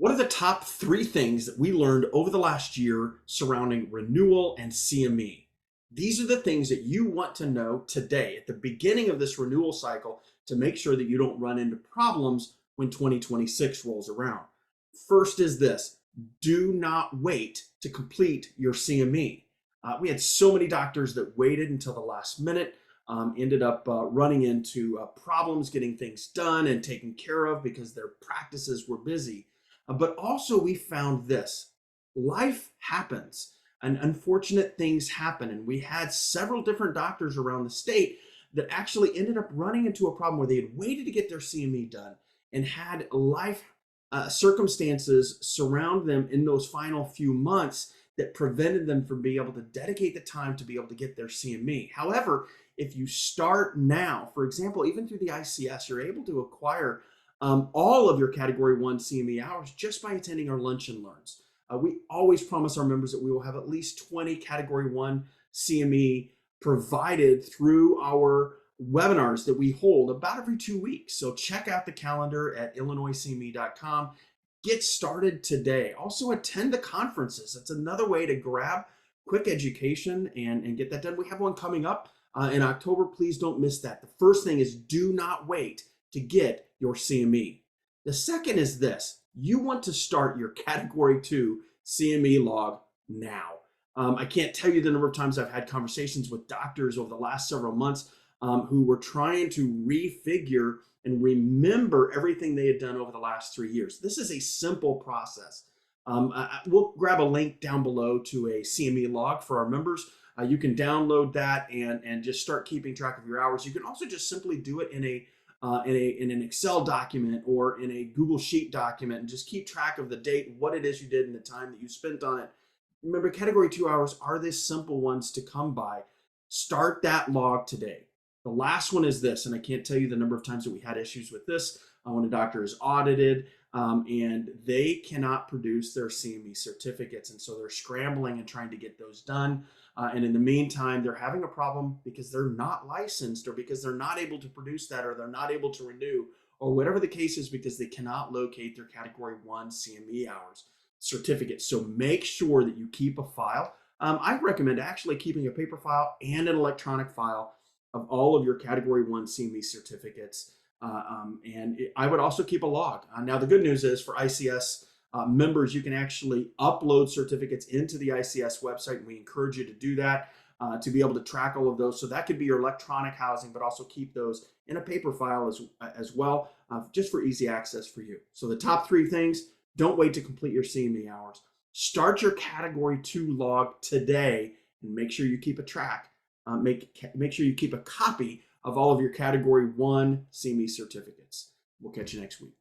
What are the top three things that we learned over the last year surrounding renewal and CME? These are the things that you want to know today at the beginning of this renewal cycle to make sure that you don't run into problems when 2026 rolls around. First is this: do not wait to complete your CME. We had so many doctors that waited until the last minute, ended up running into problems getting things done and taken care of because their practices were busy. But also, we found this: life happens and unfortunate things happen. And we had several different doctors around the state that actually ended up running into a problem where they had waited to get their CME done and had life circumstances surround them in those final few months that prevented them from being able to dedicate the time to be able to get their CME. However, if you start now, for example, even through the ICS, you're able to acquire all of your Category 1 CME hours just by attending our Lunch and Learns. We always promise our members that we will have at least 20 Category 1 CME provided through our webinars that we hold about every 2 weeks. So check out the calendar at illinoiscme.com. Get started today. Also attend the conferences. That's another way to grab quick education and get that done. We have one coming up in October. Please don't miss that. The first thing is, do not wait to get your CME. The second is this: you want to start your Category 2 CME log now. I can't tell you the number of times I've had conversations with doctors over the last several months who were trying to refigure and remember everything they had done over the last 3 years. This is a simple process. We'll grab a link down below to a CME log for our members. You can download that and just start keeping track of your hours. You can also just simply do it in an Excel document or in a Google Sheet document and just keep track of the date, what it is you did, and the time that you spent on it. Remember, Category 2 hours are the simple ones to come by. Start that log today. The last one is this, and I can't tell you the number of times that we had issues with this when a doctor is audited and they cannot produce their CME certificates. And so they're scrambling and trying to get those done. And in the meantime, they're having a problem because they're not licensed, or because they're not able to produce that, or they're not able to renew, or whatever the case is, because they cannot locate their Category 1 CME hours certificates. So make sure that you keep a file. I recommend actually keeping a paper file and an electronic file of all of your Category 1 CME certificates. I would also keep a log. Now, the good news is for ICS members, you can actually upload certificates into the ICS website, and we encourage you to do that to be able to track all of those. So that could be your electronic housing, but also keep those in a paper file as well, just for easy access for you. So the top three things: don't wait to complete your CME hours. Start your Category 2 log today, and make sure you keep a track. Make sure you keep a copy of all of your Category 1 CME certificates. We'll catch you next week.